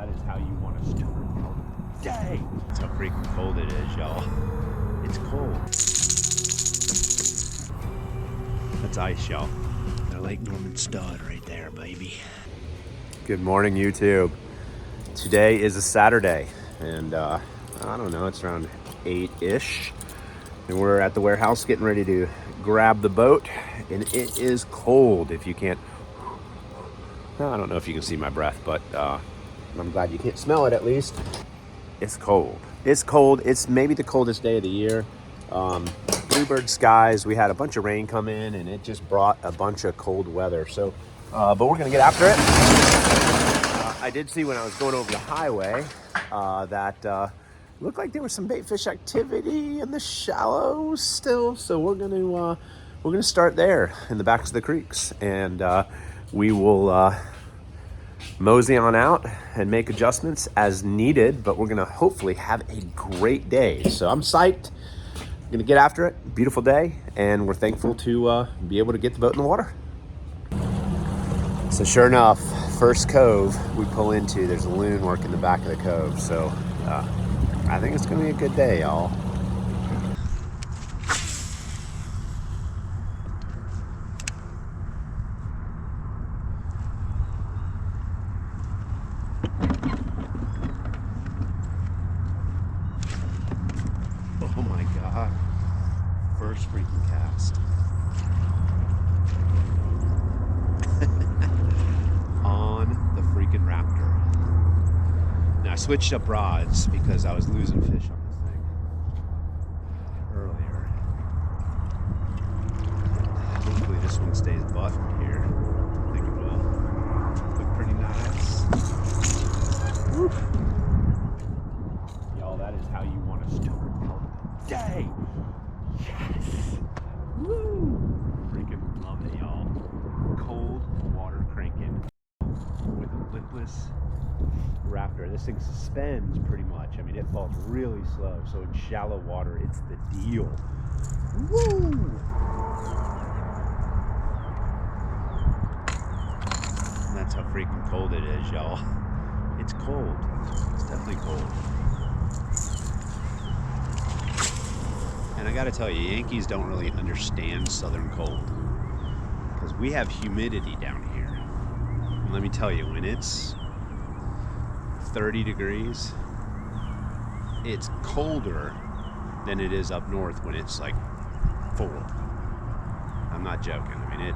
that is how you want to start your day. That's how freaking cold it is, y'all. It's cold. That's ice, y'all. That Lake Norman stud right there, baby. Good morning, YouTube. Today is a Saturday, and I don't know, it's around 8-ish. And we're at the warehouse getting ready to grab the boat, and it is cold. If you can't, I don't know if you can see my breath, but I'm glad you can't smell it at least. It's cold. It's cold. It's maybe the coldest day of the year. Bluebird skies. We had a bunch of rain come in, and it just brought a bunch of cold weather. So, but we're gonna get after it. I did see when I was going over the highway that looked like there was some bait fish activity in the shallows still. So we're gonna start there in the backs of the creeks, and we will mosey on out and make adjustments as needed. But we're gonna hopefully have a great day. So I'm psyched. I'm gonna get after it. Beautiful day, and we're thankful to be able to get the boat in the water. So sure enough, first cove we pull into, there's a loon work in the back of the cove. So I think it's gonna be a good day, y'all. Oh my God, first freaking cast. On the freaking Raptor. Now I switched up rods because I was losing fish on this thing earlier. Hopefully this one stays buttoned here. I think it will. Look pretty nice. Woo. Y'all, that is how you want to start your day. Yes. Woo. Freaking love it, y'all. Cold water cranking with a lipless Raptor. This thing suspends pretty much. I mean, it falls really slow, so in shallow water, it's the deal. Woo! And that's how freaking cold it is, y'all. It's cold. It's definitely cold. And I gotta tell you, Yankees don't really understand southern cold, because we have humidity down here. And let me tell you, when it's 30 degrees, it's colder than it is up north when it's like 4. I'm not joking. I mean,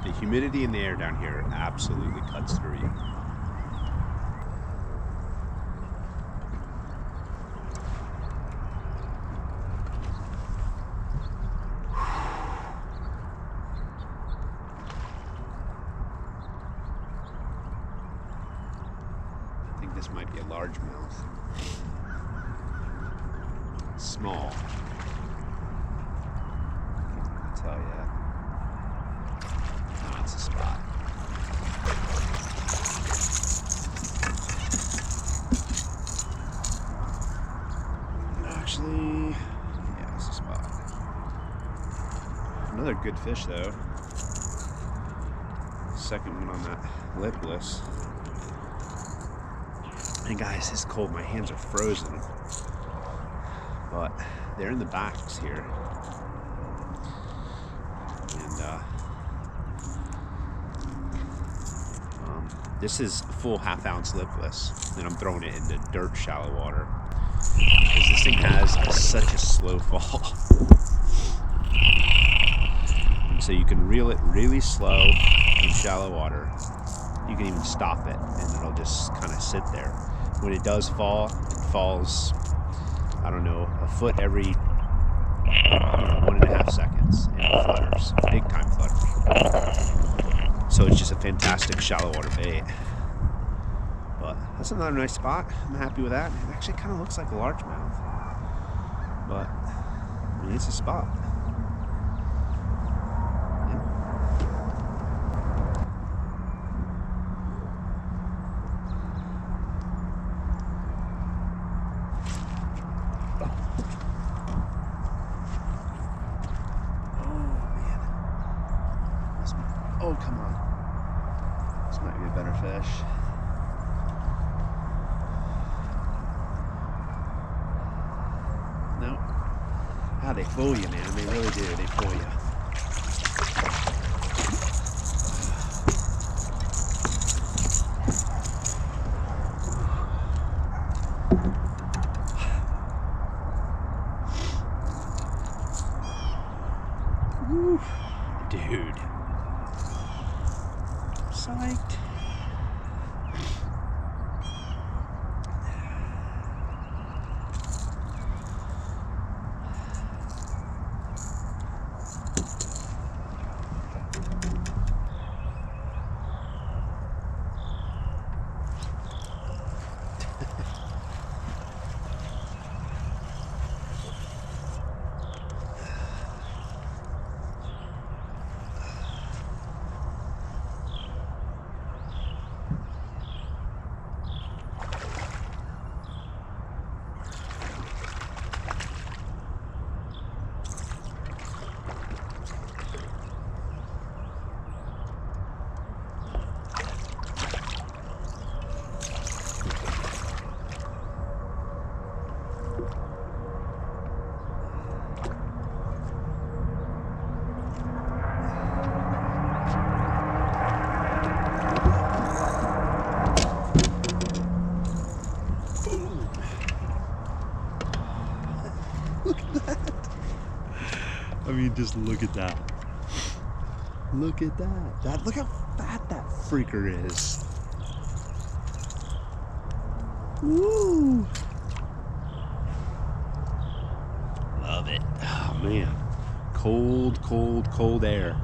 the humidity in the air down here absolutely cuts through you. This might be a largemouth. Small. I'll tell you. No, it's a spot. Actually, yeah, it's a spot. Another good fish though. Second one on that lipless. And guys, it's cold. My hands are frozen. But they're in the backs here. And this is a full half-ounce lipless. And I'm throwing it into dirt shallow water, because this thing has such a slow fall. And so you can reel it really slow in shallow water. You can even stop it, and it'll just kind of sit there. When it does fall, it falls, I don't know, a foot every 1.5 seconds, and it flutters, big time flutters. So it's just a fantastic shallow water bait. But that's another nice spot. I'm happy with that. It actually kind of looks like a largemouth, but I mean, it's a spot. Oh, come on. This might be a better fish. they fool you, man. They really do. They fool you. Woo. Dude. Psyched. I mean, just look at that. Look at that. Look how fat that freaker is. Woo! Love it. Oh man. Cold, cold, cold air.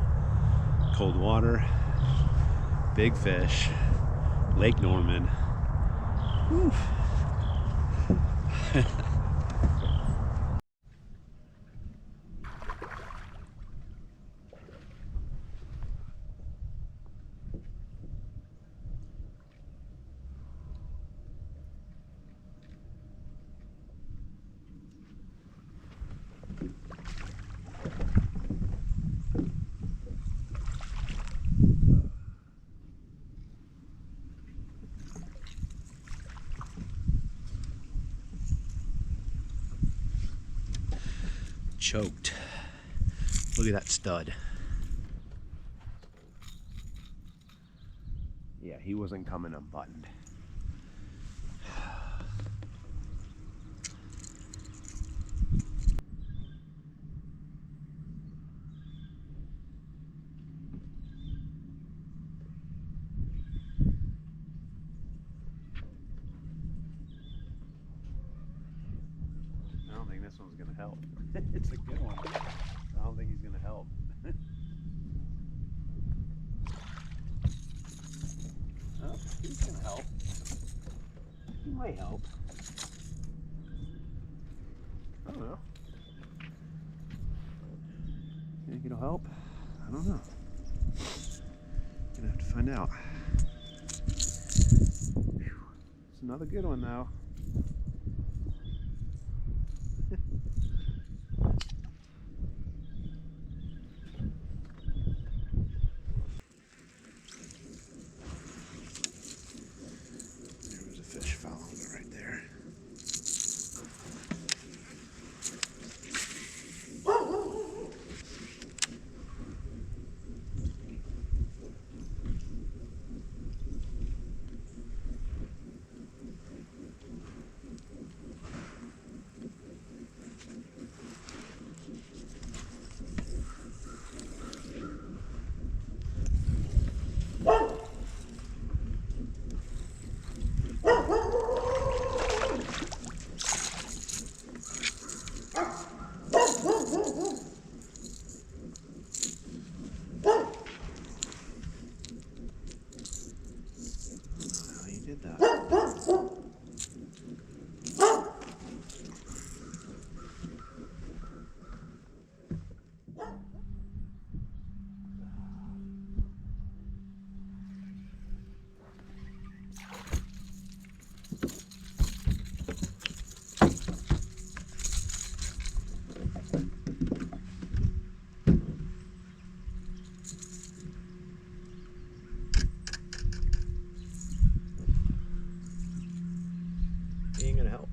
Cold water. Big fish. Lake Norman. Woo. Choked. Look at that stud. Yeah, he wasn't coming unbuttoned. I don't think this one's gonna help. It's a good one. I don't think he's gonna help. Oh, he's gonna help. He might help. I don't know. You think it'll help? I don't know. Gonna have to find out. Whew. It's another good one though. Fish following it right there. Did that. He ain't gonna help.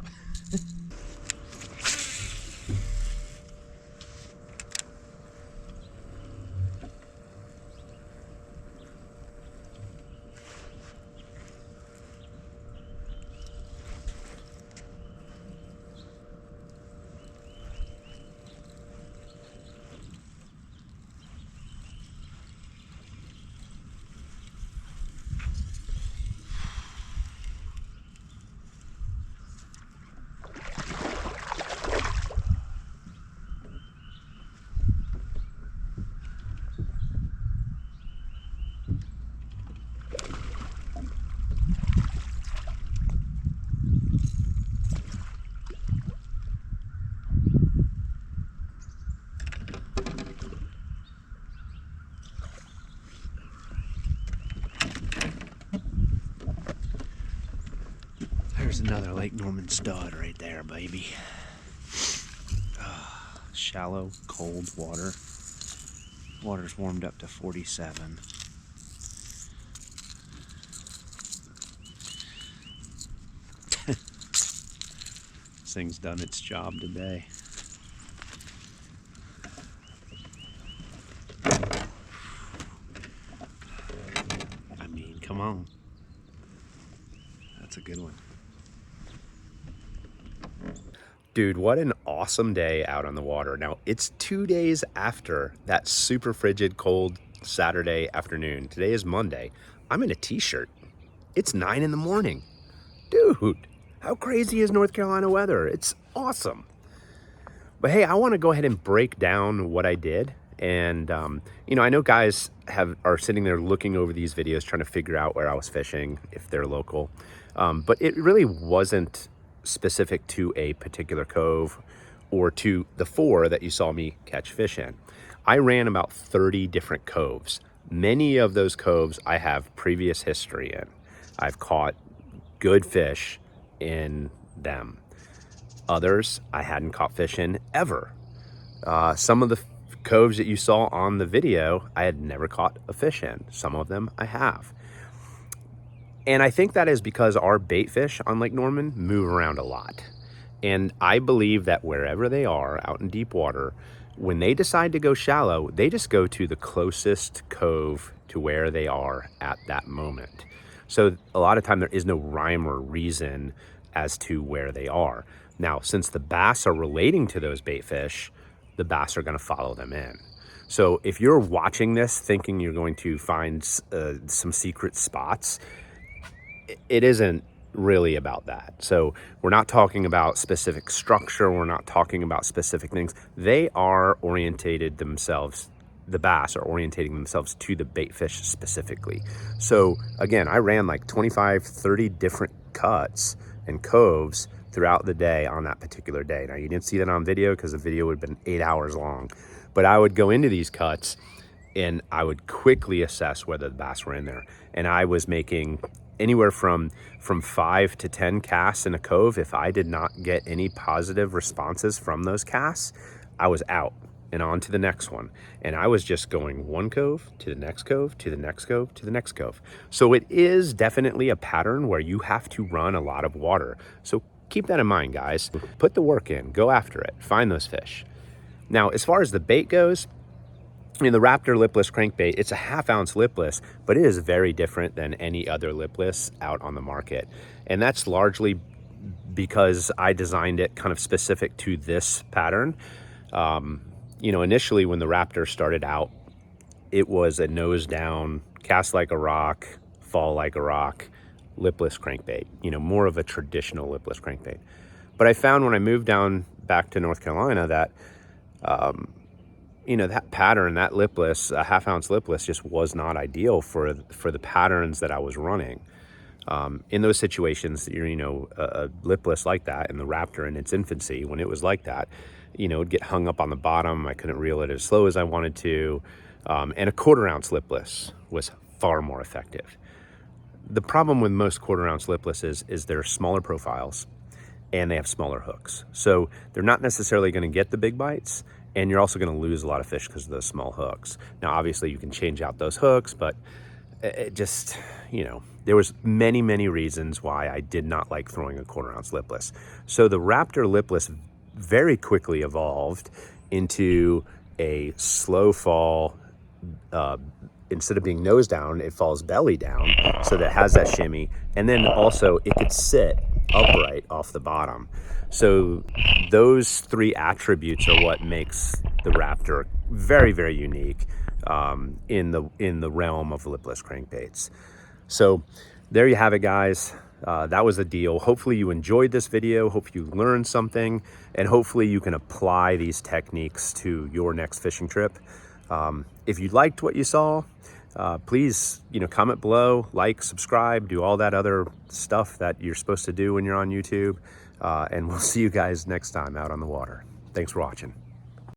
There's another Lake Norman stud right there, baby. Shallow, cold water. Water's warmed up to 47. This thing's done its job today. I mean, come on. That's a good one. Dude, what an awesome day out on the water. Now, it's 2 days after that super frigid, cold Saturday afternoon. Today is Monday. I'm in a t-shirt. It's 9 in the morning. Dude, how crazy is North Carolina weather? It's awesome. But hey, I want to go ahead and break down what I did. And, you know, I know guys are sitting there looking over these videos trying to figure out where I was fishing, if they're local. But it really wasn't specific to a particular cove or to the 4 that you saw me catch fish in. I ran about 30 different coves. Many of those coves I have previous history in. I've caught good fish in them. Others I hadn't caught fish in ever. Some of the coves that you saw on the video I had never caught a fish in. Some of them I have. And I think that is because our bait fish on Lake Norman move around a lot. And I believe that wherever they are out in deep water, when they decide to go shallow, they just go to the closest cove to where they are at that moment. So a lot of time there is no rhyme or reason as to where they are. Now, since the bass are relating to those bait fish, the bass are going to follow them in. So if you're watching this thinking you're going to find some secret spots, it isn't really about that. So we're not talking about specific structure. We're not talking about specific things. They are orientated themselves. The bass are orientating themselves to the bait fish specifically. So again, I ran like 25, 30 different cuts and coves throughout the day on that particular day. Now you didn't see that on video because the video would have been 8 hours long, but I would go into these cuts and I would quickly assess whether the bass were in there. And I was making anywhere from 5 to 10 casts in a cove. If I did not get any positive responses from those casts, I was out and on to the next one. And I was just going one cove to the next cove, to the next cove, to the next cove. So it is definitely a pattern where you have to run a lot of water. So keep that in mind, guys. Put the work in, go after it, find those fish. Now, as far as the bait goes, I mean, the Raptor Lipless Crankbait, it's a 1/2 ounce lipless, but it is very different than any other lipless out on the market. And that's largely because I designed it kind of specific to this pattern. You know, initially when the Raptor started out, it was a nose down, cast like a rock, fall like a rock, lipless crankbait, you know, more of a traditional lipless crankbait. But I found when I moved down back to North Carolina that, you know, that pattern, that lipless, a 1/2 ounce lipless just was not ideal for the patterns that I was running. In those situations, you know, a lipless like that and the Raptor in its infancy, when it was like that, you know, it'd get hung up on the bottom. I couldn't reel it as slow as I wanted to. And a 1/4 ounce lipless was far more effective. The problem with most 1/4 ounce liplesses is they're smaller profiles and they have smaller hooks. So they're not necessarily going to get the big bites, and you're also going to lose a lot of fish because of those small hooks. Now, obviously you can change out those hooks, but it just, you know, there was many, many reasons why I did not like throwing a 1/4 ounce lipless. So the Raptor lipless very quickly evolved into a slow fall. Instead of being nose down, it falls belly down, so that it has that shimmy. And then also it could sit upright off the bottom. So those 3 attributes are what makes the Raptor very, very unique in the realm of lipless crankbaits. So there you have it, guys. That was the deal. Hopefully you enjoyed this video. Hope you learned something, and hopefully you can apply these techniques to your next fishing trip. If you liked what you saw, please, you know, comment below, like, subscribe, do all that other stuff that you're supposed to do when you're on YouTube. And we'll see you guys next time out on the water. Thanks for watching.